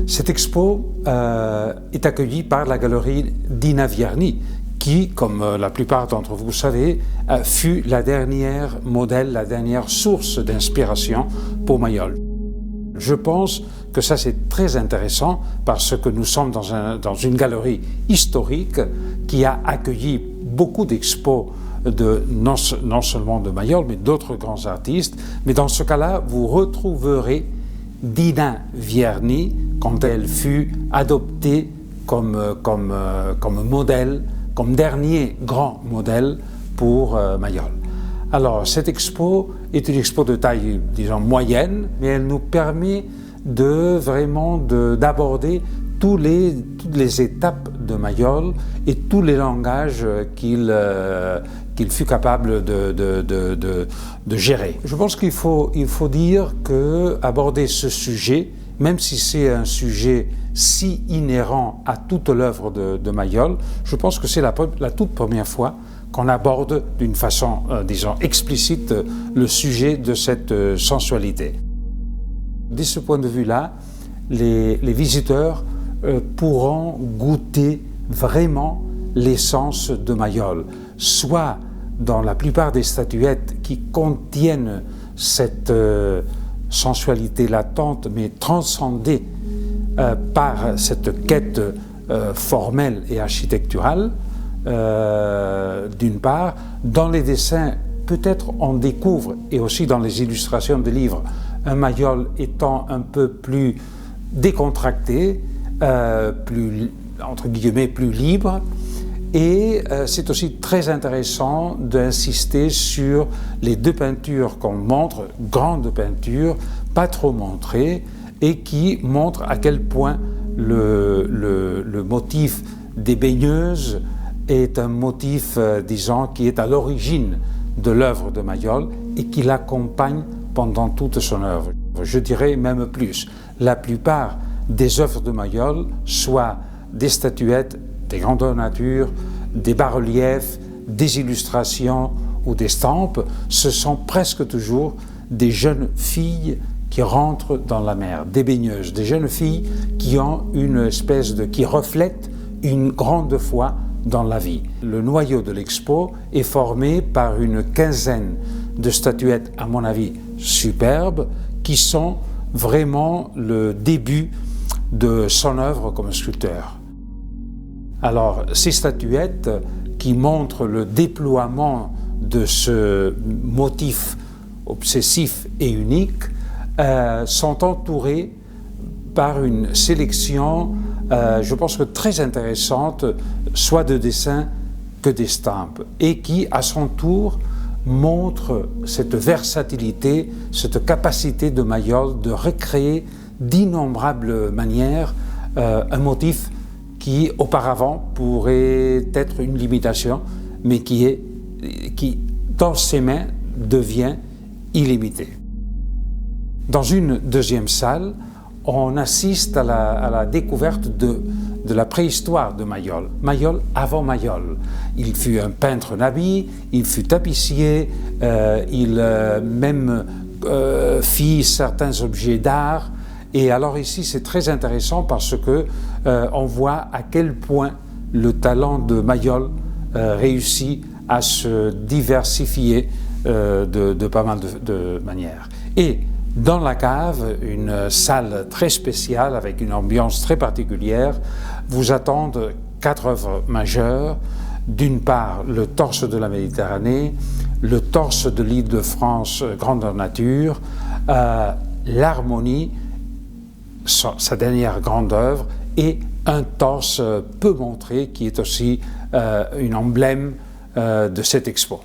Cette expo est accueillie par la galerie Dina Vierny, qui, comme la plupart d'entre vous savez, fut la dernière modèle, la dernière source d'inspiration pour Mayol. Je pense que ça c'est très intéressant parce que nous sommes dans une galerie historique qui a accueilli beaucoup d'expos non seulement de Mayol, mais d'autres grands artistes. Mais dans ce cas-là, vous retrouverez Dina Vierny quand elle fut adoptée comme modèle, comme dernier grand modèle pour Mayol. Alors, cette expo est une expo de taille, disons, moyenne, mais elle nous permet d'aborder toutes les étapes de Mayol et tous les langages qu'il fut capable de gérer. Je pense qu'il faut dire qu'aborder ce sujet, même si c'est un sujet si inhérent à toute l'œuvre de Mayol, je pense que c'est la toute première fois qu'on aborde d'une façon, disons, explicite le sujet de cette sensualité. De ce point de vue-là, les visiteurs pourront goûter vraiment l'essence de Mayol, soit dans la plupart des statuettes qui contiennent cette sensualité latente mais transcendée par cette quête formelle et architecturale, d'une part. Dans les dessins, peut-être on découvre, et aussi dans les illustrations des livres, un Mayol étant un peu plus décontracté, plus, entre guillemets, plus libre. Et c'est aussi très intéressant d'insister sur les deux peintures qu'on montre, grandes peintures, pas trop montrées, et qui montrent à quel point le motif des baigneuses est un motif, disons, qui est à l'origine de l'œuvre de Mayol et qui l'accompagne pendant toute son œuvre. Je dirais même plus, la plupart des œuvres de Mayol, soit des statuettes, des grandeurs nature, des bas-reliefs, des illustrations ou des stampes, ce sont presque toujours des jeunes filles qui rentrent dans la mer, des baigneuses, des jeunes filles qui ont qui reflètent une grande foi dans la vie. Le noyau de l'expo est formé par une quinzaine de statuettes, à mon avis, superbes, qui sont vraiment le début de son œuvre comme sculpteur. Alors, ces statuettes qui montrent le déploiement de ce motif obsessif et unique sont entourées par une sélection, je pense que très intéressante, soit de dessins que d'estampes, et qui, à son tour, montre cette versatilité, cette capacité de Mayol de recréer d'innombrables manières un motif qui, auparavant, pourrait être une limitation, mais qui, dans ses mains, devient illimité. Dans une deuxième salle, on assiste à la découverte de la préhistoire de Mayol. Mayol avant Mayol. Il fut un peintre nabi, il fut tapissier, il fit certains objets d'art. Et alors ici, c'est très intéressant parce que on voit à quel point le talent de Mayol réussit à se diversifier de pas mal de manières. Et dans la cave, une salle très spéciale avec une ambiance très particulière, vous attendent 4 œuvres majeures. D'une part, le torse de la Méditerranée, le torse de l'île de France, grandeur nature, l'harmonie, sa dernière grande œuvre, et un torse peu montré qui est aussi un emblème de cette expo.